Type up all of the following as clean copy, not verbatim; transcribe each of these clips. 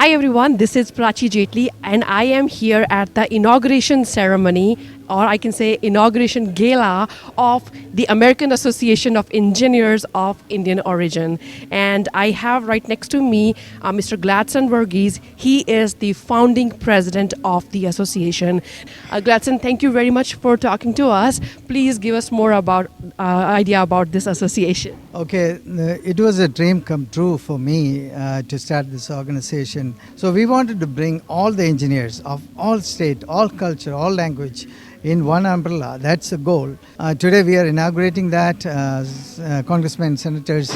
Hi everyone, this is Prachi Jetli and I am here at the inauguration ceremony, or I can say inauguration gala of the American Association of Engineers of Indian Origin. And I have right next to me Mr. Gladson Verghese. He is the founding president of the association. Gladson, thank you very much for talking to us. Please give us more about idea about this association. Okay, it was a dream come true for me to start this organization. So we wanted to bring all the engineers of all state, all culture, all language in one umbrella. That's the goal. Today we are inaugurating that. Congressmen, senators,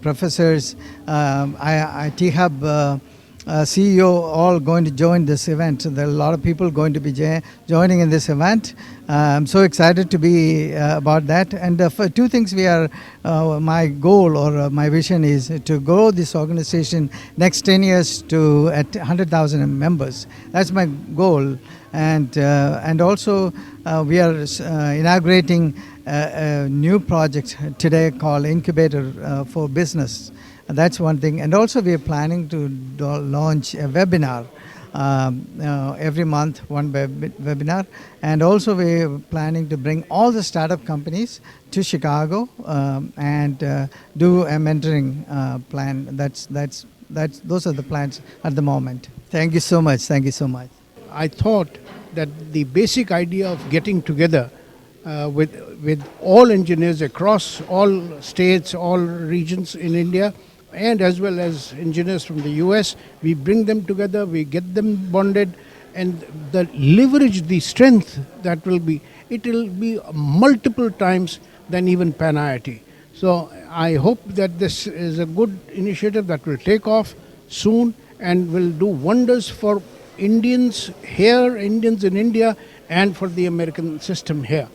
professors, T-Hub CEO all going to join this event. There are a lot of people going to be joining in this event. I'm so excited to be about that. And for two things my goal or my vision is to grow this organization next 10 years to at 100,000 members. That's my goal. And also we are inaugurating a new project today called Incubator for Business. That's one thing. And also we are planning to launch a webinar every month, one webinar. And also we're planning to bring all the startup companies to Chicago and do a mentoring plan. Those are the plans at the moment. Thank you so much. Thank you so much. I thought that the basic idea of getting together with all engineers across all states, all regions in India, and as well as engineers from the US, we bring them together, we get them bonded, and leverage the strength that will be multiple times than even Pan IIT. So I hope that this is a good initiative that will take off soon and will do wonders for Indians here, Indians in India, and for the American system here.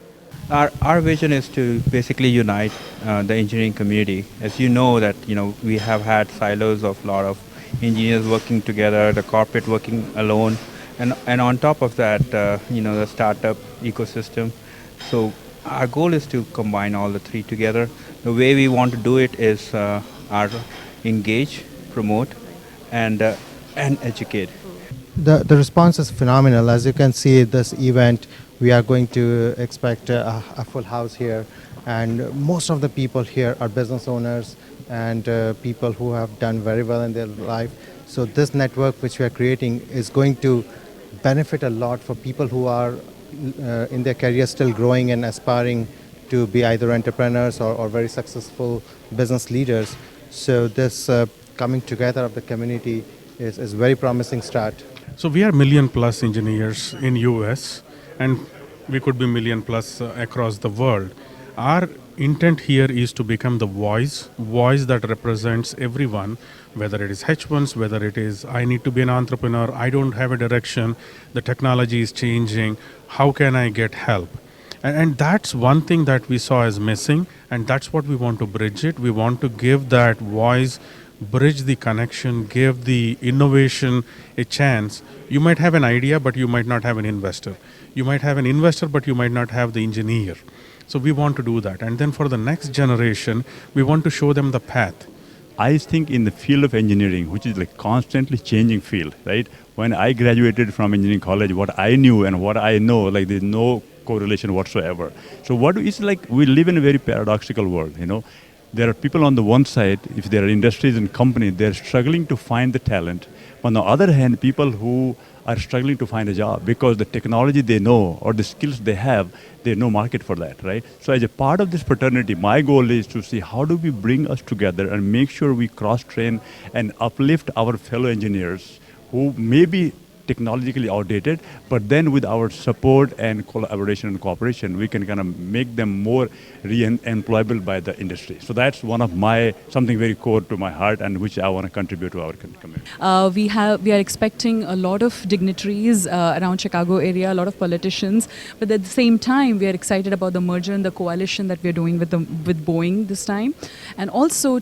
Our vision is to basically unite the engineering community. As you know that we have had silos of a lot of engineers working together, the corporate working alone, and on top of that, the startup ecosystem. So our goal is to combine all the three together. The way we want to do it is engage, promote, and educate. The response is phenomenal. As you can see, this event, we are going to expect a full house here, and most of the people here are business owners and people who have done very well in their life. So this network which we are creating is going to benefit a lot for people who are in their career still growing and aspiring to be either entrepreneurs or very successful business leaders. So this coming together of the community is very promising start. So we are million plus engineers in US, and we could be million plus across the world. Our intent here is to become the voice that represents everyone, whether it is H1s, whether it is I need to be an entrepreneur, I don't have a direction, the technology is changing, how can I get help? And that's one thing that we saw as missing, and that's what we want to bridge it. We want to give that voice, bridge the connection, give the innovation a chance. You might have an idea, but you might not have an investor. You might have an investor, but you might not have the engineer. So we want to do that. And then for the next generation, we want to show them the path. I think in the field of engineering, which is like constantly changing field, right? When I graduated from engineering college, what I knew and what I know, like there's no correlation whatsoever. So it's like we live in a very paradoxical world, There are people on the one side, if there are industries and companies, they're struggling to find the talent. On the other hand, people who are struggling to find a job because the technology they know or the skills they have, there's no market for that, right? So as a part of this fraternity, my goal is to see how do we bring us together and make sure we cross-train and uplift our fellow engineers who may be technologically outdated, but then with our support and collaboration and cooperation, we can kind of make them more re-employable by the industry. So that's one of something very core to my heart and which I want to contribute to our community. We are expecting a lot of dignitaries around Chicago area, a lot of politicians, but at the same time, we are excited about the merger and the coalition that we are doing with Boeing this time, and also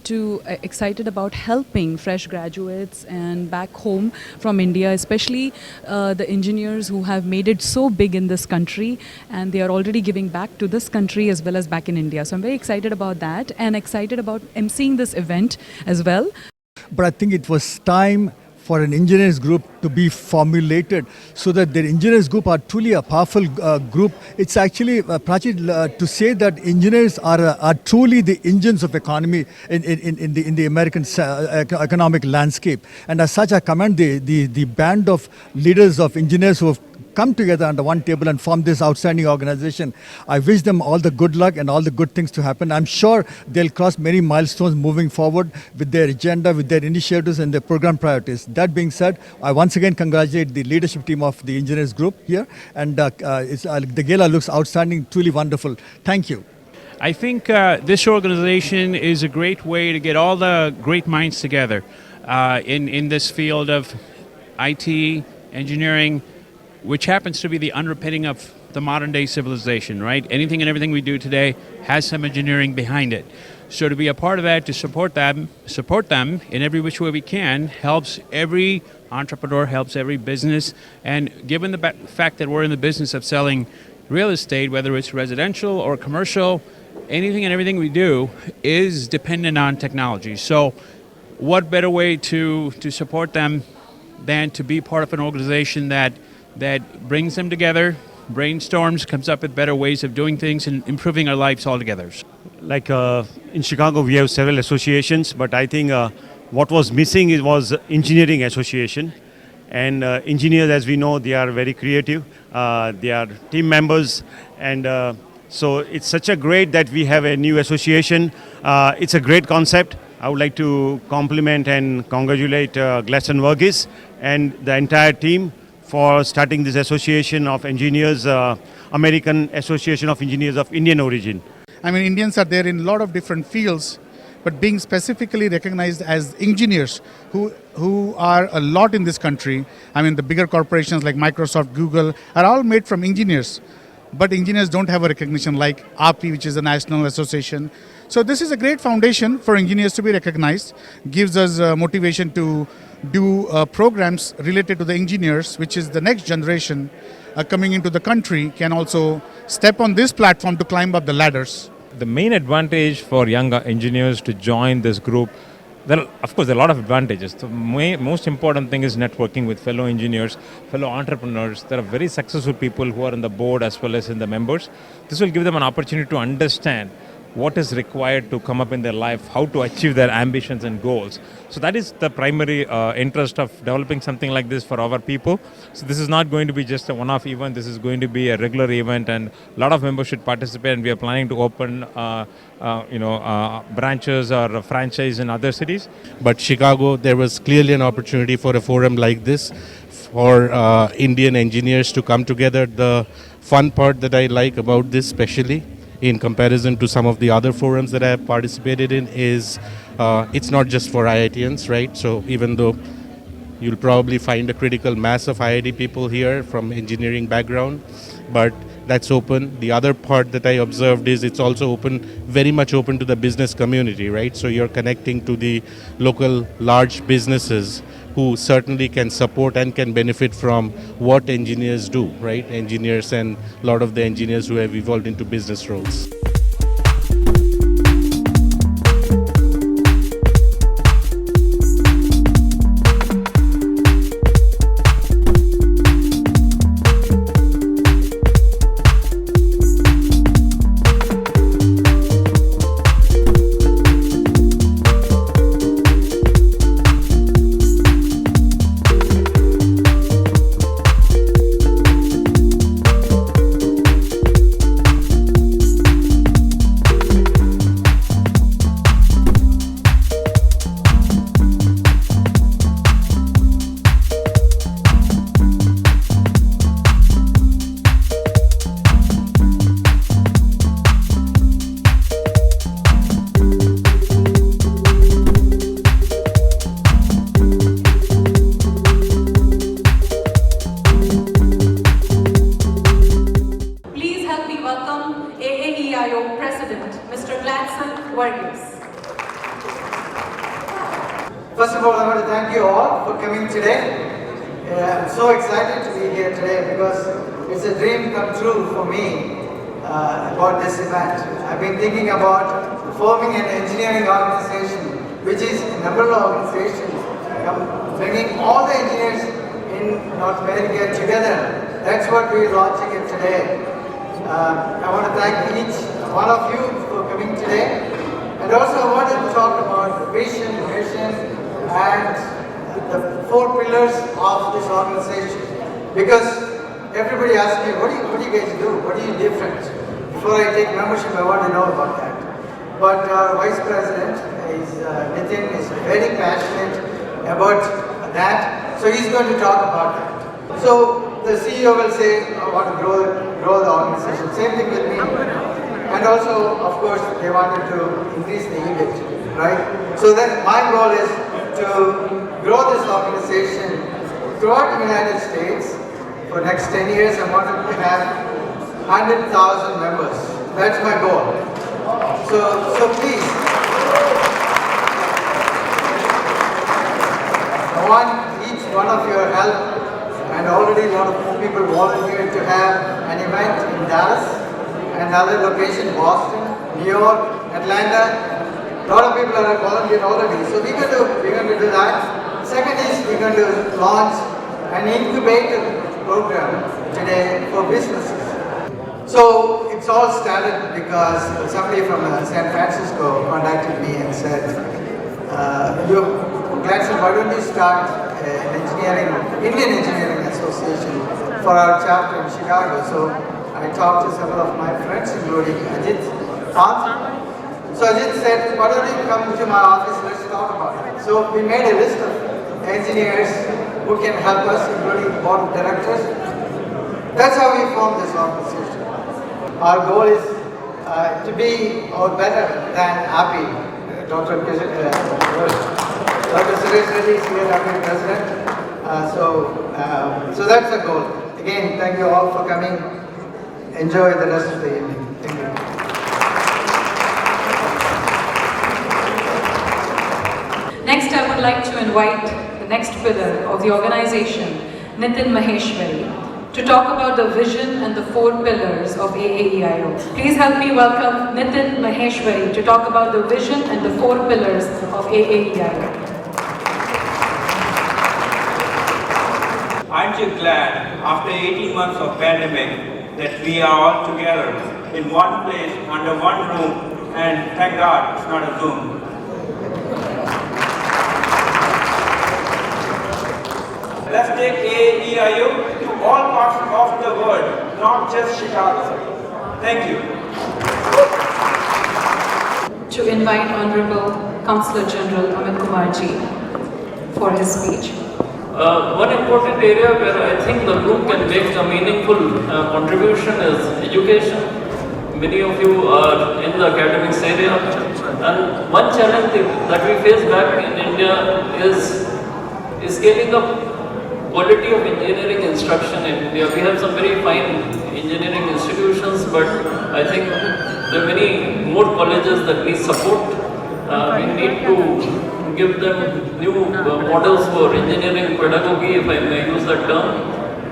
excited about helping fresh graduates and back home from India, especially the engineers who have made it so big in this country, and they are already giving back to this country as well as back in India. So I'm very excited about that and excited about emceeing this event as well. But I think it was time for an engineers group to be formulated so that their engineers group are truly a powerful group. It's actually, Prachi, to say that engineers are truly the engines of economy in the American economic landscape. And as such, I commend the band of leaders of engineers who have come together under one table and form this outstanding organization. I wish them all the good luck and all the good things to happen. I'm sure they'll cross many milestones moving forward with their agenda, with their initiatives and their program priorities. That being said, I once again congratulate the leadership team of the engineers group here, and the gala looks outstanding, truly wonderful. Thank you. I think this organization is a great way to get all the great minds together in this field of IT, engineering, which happens to be the underpinning of the modern day civilization, right? Anything and everything we do today has some engineering behind it. So to be a part of that, to support them in every which way we can, helps every entrepreneur, helps every business. And given the fact that we're in the business of selling real estate, whether it's residential or commercial, anything and everything we do is dependent on technology. So what better way to support them than to be part of an organization that brings them together, brainstorms, comes up with better ways of doing things and improving our lives altogether. Like in Chicago, we have several associations, but I think what was missing was engineering association. And engineers, as we know, they are very creative. They are team members, and so it's such a great that we have a new association. It's a great concept. I would like to compliment and congratulate Gladstone Verghese and the entire team for starting this association of engineers, American Association of Engineers of Indian origin. I mean, Indians are there in a lot of different fields, but being specifically recognized as engineers who are a lot in this country. I mean, the bigger corporations like Microsoft, Google are all made from engineers, but engineers don't have a recognition like API, which is a national association. So this is a great foundation for engineers to be recognized, gives us motivation to do programs related to the engineers, which is the next generation coming into the country, can also step on this platform to climb up the ladders. The main advantage for young engineers to join this group, of course, there are a lot of advantages. The most important thing is networking with fellow engineers, fellow entrepreneurs. There are very successful people who are on the board as well as in the members. This will give them an opportunity to understand what is required to come up in their life, how to achieve their ambitions and goals. So that is the primary interest of developing something like this for our people. So this is not going to be just a one-off event. This is going to be a regular event, and a lot of members should participate. And we are planning to open, branches or a franchise in other cities. But Chicago, there was clearly an opportunity for a forum like this for Indian engineers to come together. The fun part that I like about this, especially in comparison to some of the other forums that I have participated in, is it's not just for IITians, right? So even though you'll probably find a critical mass of IIT people here from engineering background, but that's open. The other part that I observed is it's also open, very much open to the business community, right? So you're connecting to the local large businesses who certainly can support and can benefit from what engineers do, right? Engineers and a lot of the engineers who have evolved into business roles. First of all, I want to thank you all for coming today. I'm so excited to be here today because it's a dream come true for me about this event. I've been thinking about forming an engineering organization, which is a number of organizations bringing all the engineers in North America together. That's what we're launching it today. I want to thank each one of you for coming today. And also I wanted to talk about the vision, mission, and the 4 pillars of this organization. Because everybody asks me, what do you guys do? What are you different? Before I take membership, I want to know about that. But our Vice President, Nitin, is very passionate about that. So he's going to talk about that. So the CEO will say, I want to grow the organization. Same thing with me. And also, of course, they wanted to increase the EBIT, right? So then my goal is to grow this organization throughout the United States. For the next 10 years, I want to have 100,000 members. That's my goal. So please, I want each one of your help. And already a lot of people volunteered to have an event in Dallas and other locations, Boston, New York, Atlanta. A lot of people are volunteered already. So we're going to do that. Second is we're going to launch an incubator program today for businesses. So it's all started because somebody from San Francisco contacted me and said, Gladstone, why don't you start an Indian Engineering Association for our chapter in Chicago? So I talked to several of my friends, including Ajit Kant. So Ajit said, why don't you come to my office, let's talk about it. So we made a list of engineers who can help us, including board of directors. That's how we formed this organization. Our goal is to be or better than happy. Dr. Suresh Reddy is here, our president. So that's the goal. Again, thank you all for coming. Enjoy the rest of the evening. Thank you. Next, I would like to invite the next pillar of the organization, Nitin Maheshwari, to talk about the vision and the 4 pillars of AAEIO. Please help me welcome Nitin Maheshwari to talk about the vision and the 4 pillars of AAEIO. Aren't you glad, after 18 months of pandemic, that we are all together in one place, under one room, and thank God it's not a Zoom. Let's take AAEIO to all parts of the world, not just Chicago. Thank you. To invite Honorable Councillor General Amit Kumarji for his speech. One important area where I think the group can make a meaningful contribution is education. Many of you are in the academics area, and one challenge that we face back in India is scaling up quality of engineering instruction in India. We have some very fine engineering institutions, but I think there are many more colleges that need support. We need to give them new models for engineering pedagogy, if I may use that term,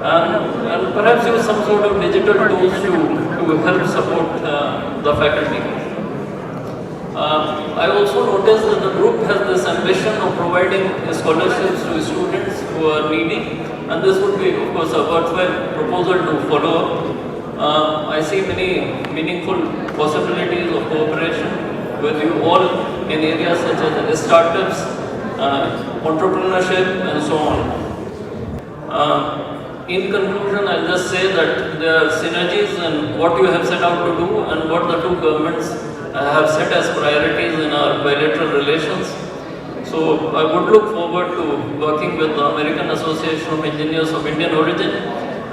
and perhaps use some sort of digital tools to help support the faculty. I also noticed that the group has this ambition of providing scholarships to students who are needy, and this would be, of course, a worthwhile proposal to follow up. I see many meaningful possibilities of cooperation with you all in areas such as startups, entrepreneurship, and so on. In conclusion, I'll just say that there are synergies in what you have set out to do and what the 2 governments have set as priorities in our bilateral relations. So I would look forward to working with the American Association of Engineers of Indian Origin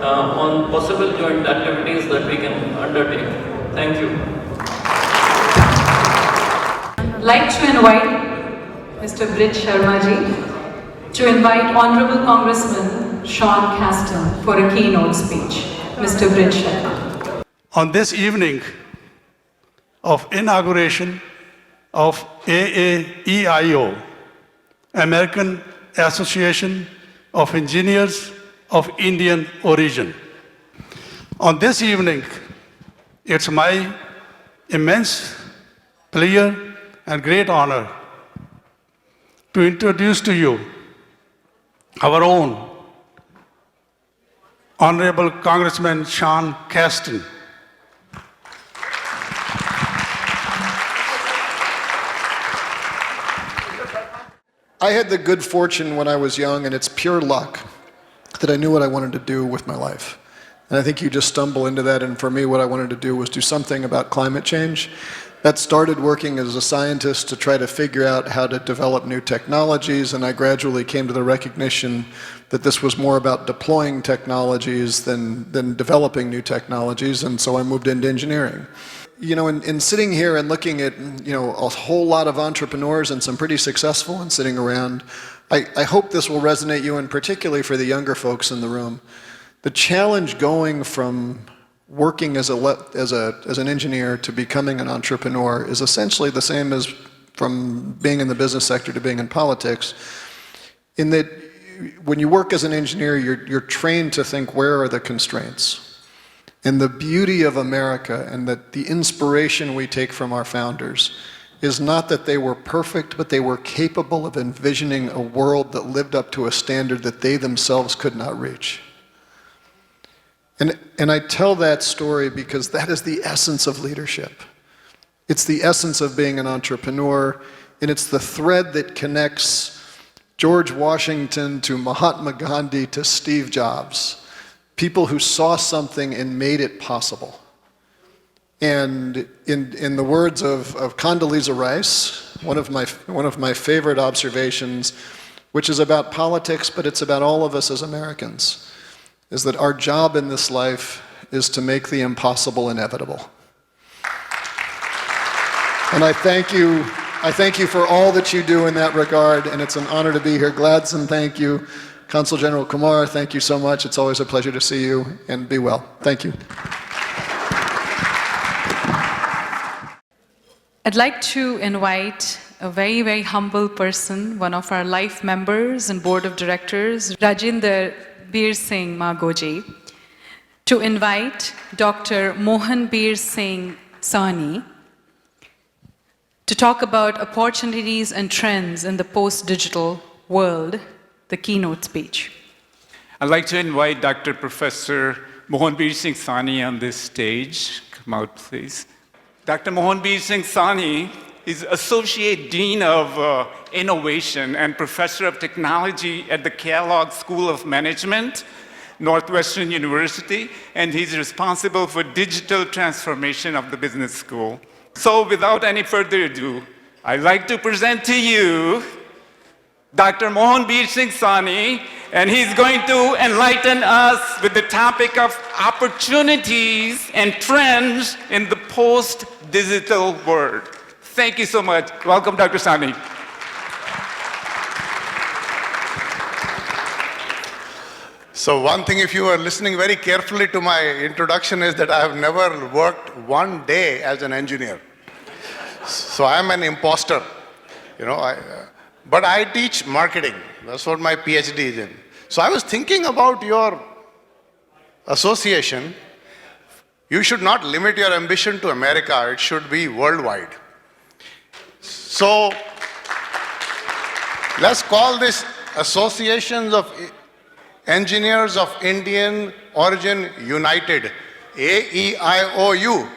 on possible joint activities that we can undertake. Thank you. I'd like to invite Mr. Brij Sharma ji to invite Honorable Congressman Sean Casten for a keynote speech. Mr. Brij Sharma. On this evening of inauguration of AAEIO, American Association of Engineers of Indian Origin. On this evening, it's my immense pleasure and great honor to introduce to you our own Honorable Congressman Sean Casten. I had the good fortune when I was young, and it's pure luck, that I knew what I wanted to do with my life. And I think you just stumble into that, and for me what I wanted to do was do something about climate change. That started working as a scientist to try to figure out how to develop new technologies, and I gradually came to the recognition that this was more about deploying technologies than developing new technologies, and so I moved into engineering. You know, in sitting here and looking at, you know, a whole lot of entrepreneurs and some pretty successful ones sitting around, I hope this will resonate you, and particularly for the younger folks in the room. The challenge going from working as an engineer to becoming an entrepreneur is essentially the same as from being in the business sector to being in politics, in that when you work as an engineer, you're trained to think, where are the constraints? And the beauty of America, and that the inspiration we take from our founders, is not that they were perfect, but they were capable of envisioning a world that lived up to a standard that they themselves could not reach. And I tell that story because that is the essence of leadership. It's the essence of being an entrepreneur, and it's the thread that connects George Washington to Mahatma Gandhi to Steve Jobs. People who saw something and made it possible. And in the words of Condoleezza Rice, one of my favorite observations, which is about politics, but it's about all of us as Americans, is that our job in this life is to make the impossible inevitable. And I thank you for all that you do in that regard, and it's an honor to be here. Gladson, thank you. Consul General Kumar, thank you so much. It's always a pleasure to see you, and be well. Thank you. I'd like to invite a very, very humble person, one of our life members and board of directors, Rajinder Bir Singh Magoji, to invite Dr. Mohan Bir Singh Sahni to talk about opportunities and trends in the post-digital world, the keynote speech. I'd like to invite Dr. Professor Mohan Bir Singh Sahni on this stage. Come out, please. Dr. Mohan Bir Singh Sahni is Associate Dean of Innovation and Professor of Technology at the Kellogg School of Management, Northwestern University, and he's responsible for digital transformation of the business school. So without any further ado, I'd like to present to you Dr. Mohan Bir Singh Sahni, and he's going to enlighten us with the topic of opportunities and trends in the post-digital world. Thank you so much. Welcome, Dr. Sahni. So one thing, if you are listening very carefully to my introduction, is that I have never worked one day as an engineer. So I am an imposter, you know. But I teach marketing. That's what my PhD is in. So I was thinking about your association. You should not limit your ambition to America. It should be worldwide. So let's call this Associations of Engineers of Indian Origin United, AEIOU.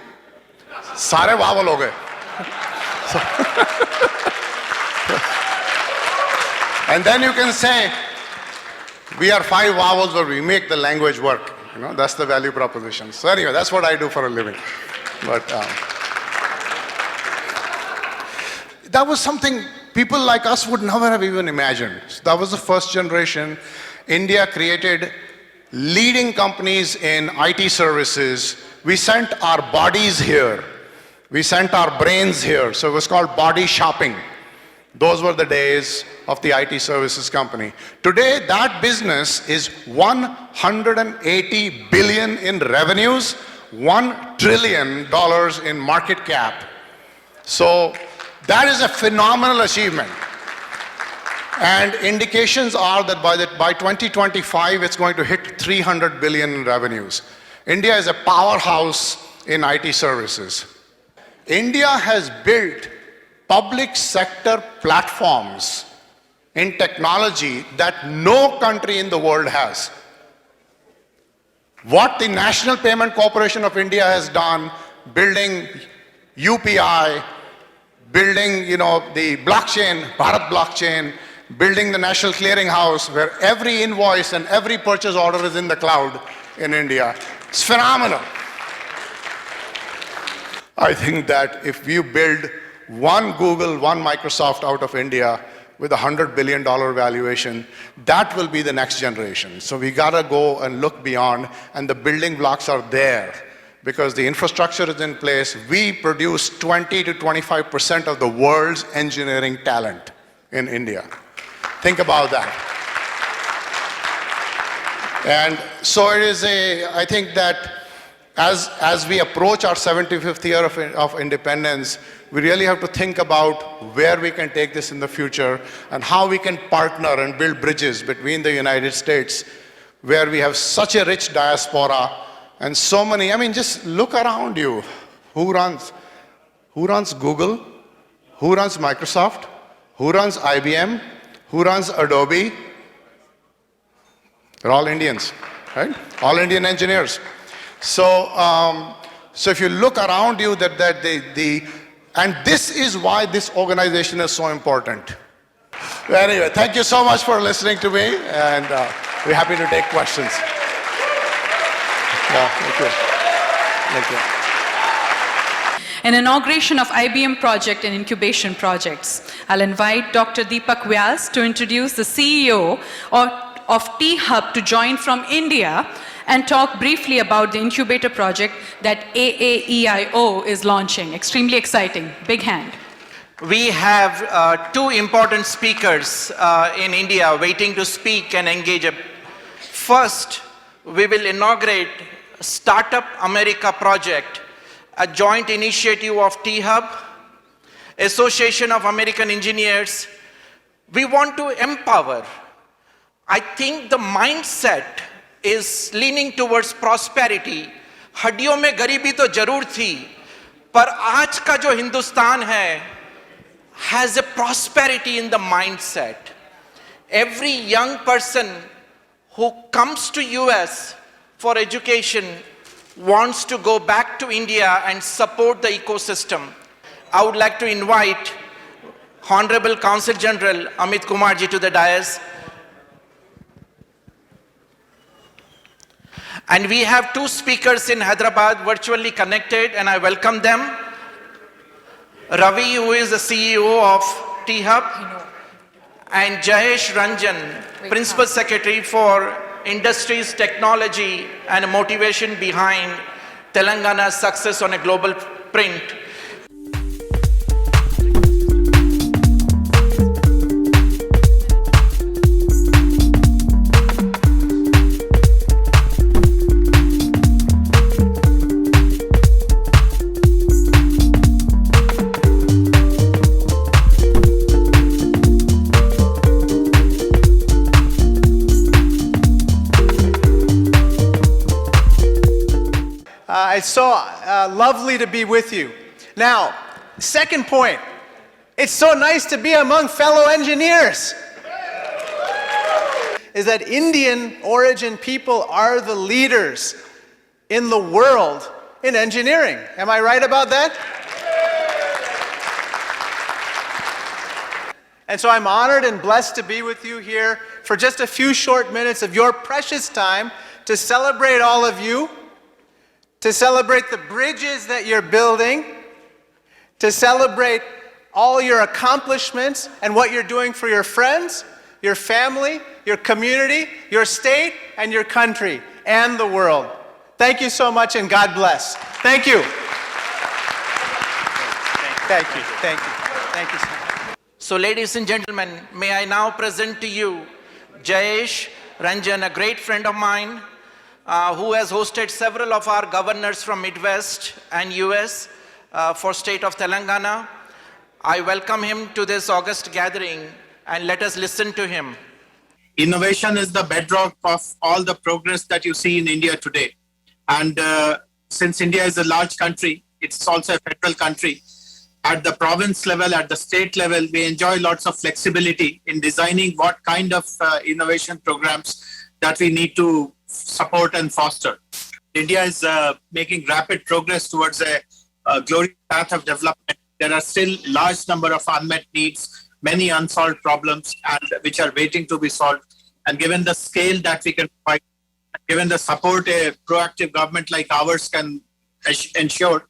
सारे vowel हो गए. And then you can say, we are 5 vowels, but we make the language work. You know, that's the value proposition. So anyway, that's what I do for a living. But that was something people like us would never have even imagined. So that was the first generation. India created leading companies in IT services. We sent our bodies here. We sent our brains here. So it was called body shopping. Those were the days of the IT services company. Today, that business is $180 billion in revenues, $1 trillion in market cap. So that is a phenomenal achievement. And indications are that by 2025, it's going to hit 300 billion in revenues. India is a powerhouse in IT services. India has built public sector platforms in technology that no country in the world has. What the National Payment Corporation of India has done, building UPI, building, the blockchain, Bharat blockchain, building the National Clearing House, where every invoice and every purchase order is in the cloud in India. It's phenomenal. I think that if you build one Google, one Microsoft out of India with $100 billion valuation, that will be the next generation. So we gotta go and look beyond, and the building blocks are there because the infrastructure is in place. We produce 20 to 25% of the world's engineering talent in India. Think about that. And so it is I think that as we approach our 75th year of independence, we really have to think about where we can take this in the future and how we can partner and build bridges between the United States, where we have such a rich diaspora and so many. Just look around you. Who runs Google? Who runs Microsoft? Who runs IBM? Who runs Adobe? They're all Indians, right? All Indian engineers. So if you look around you, and this is why this organization is so important. Anyway, thank you so much for listening to me, and we're happy to take questions. Yeah, thank you. Thank you. An inauguration of IBM project and incubation projects. I'll invite Dr. Deepak Vyas to introduce the CEO of T-Hub to join from India and talk briefly about the incubator project that AAEIO is launching. Extremely exciting. Big hand. We have two important speakers in India waiting to speak and engage. First, we will inaugurate Startup America project, a joint initiative of T-Hub, Association of American Engineers. We want to empower. I think the mindset is leaning towards prosperity. हड्डियों में गरीबी तो जरूर थी, पर आज का जो हिंदुस्तान है has a prosperity in the mindset. Every young person who comes to US for education wants to go back to India and support the ecosystem. I would like to invite Honorable Consul General Amit Kumar ji to the dais. And we have two speakers in Hyderabad virtually connected, and I welcome them. Ravi, who is the CEO of T-Hub, and Jayesh Ranjan, Principal Secretary for Industries, Technology, and Motivation behind Telangana's success on a global print. It's so lovely to be with you. Now, second point, it's so nice to be among fellow engineers. Is that Indian origin people are the leaders in the world in engineering. Am I right about that? And so I'm honored and blessed to be with you here for just a few short minutes of your precious time to celebrate all of you, to celebrate the bridges that you're building, to celebrate all your accomplishments and what you're doing for your friends, your family, your community, your state, and your country, and the world. Thank you so much, and God bless. Thank you. Thank you. Thank you. Thank you so much. So, ladies and gentlemen, may I now present to you Jayesh Ranjan, a great friend of mine, who has hosted several of our governors from Midwest and US for state of Telangana. I welcome him to this august gathering, and let us listen to him. Innovation is the bedrock of all the progress that you see in India today. And since India is a large country, it's also a federal country. at the province level, at the state level, we enjoy lots of flexibility in designing what kind of innovation programs that we need to support and foster. India is making rapid progress towards a glorious path of development. There are still large number of unmet needs, many unsolved problems, and which are waiting to be solved. And given the scale that we can provide, given the support a proactive government like ours can ensure,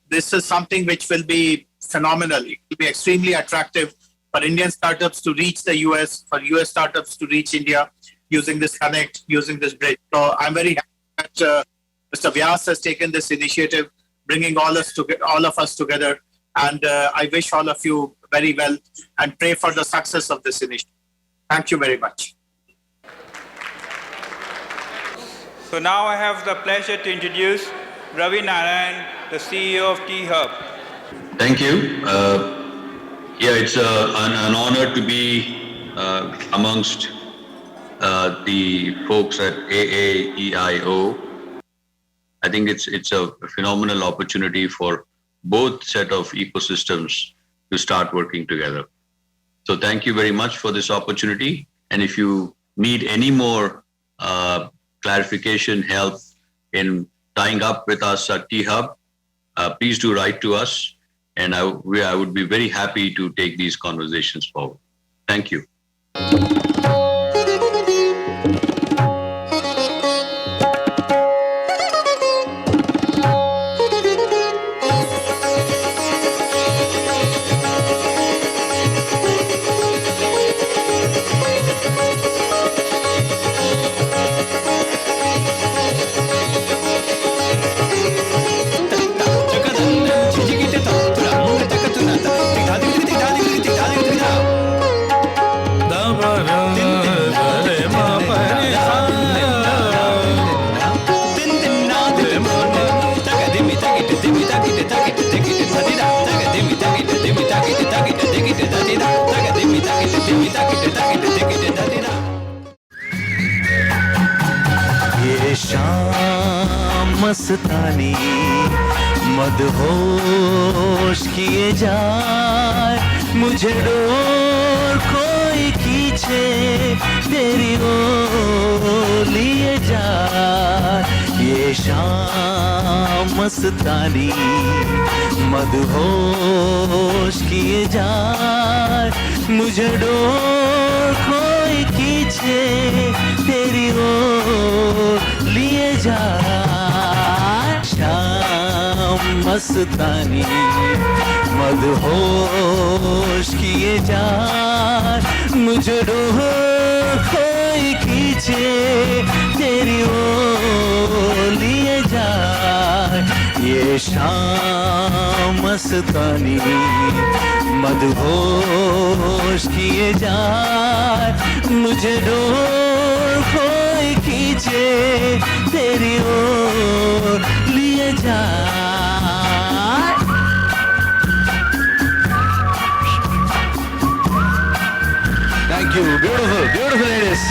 this is something which will be phenomenal. It will be extremely attractive for Indian startups to reach the US, for US startups to reach India using this connect, using this bridge. So I'm very happy that Mr. Vyas has taken this initiative, bringing all of us together. And I wish all of you very well and pray for the success of this initiative. Thank you very much. So now I have the pleasure to introduce Ravi Narayan, the CEO of T-Hub. Thank you. It's an honor to be amongst the folks at AAEIO. I think it's a phenomenal opportunity for both set of ecosystems to start working together. So thank you very much for this opportunity. And if you need any more clarification, help in tying up with us at T-Hub, please do write to us. And I would be very happy to take these conversations forward. Thank you. ये शाम मस्तानी मदहोश किए जाए, मुझे door कोई खींचे तेरी ओर लिए जाए। ये शाम मस्तानी मदहोश किए जाए, मुझे डोर कोई खींचे तेरी ओर लिए जाए। शाम मस्तानी मदहोश किए जाए, मुझे डोर कोई खींचे तेरी ओर लिए जाए। ये शाम मस्तानी मदहोश किए जाए, मुझे डोर कोई खींचे तेरी ओर लिए जाए। Thank you. Beautiful, beautiful ladies.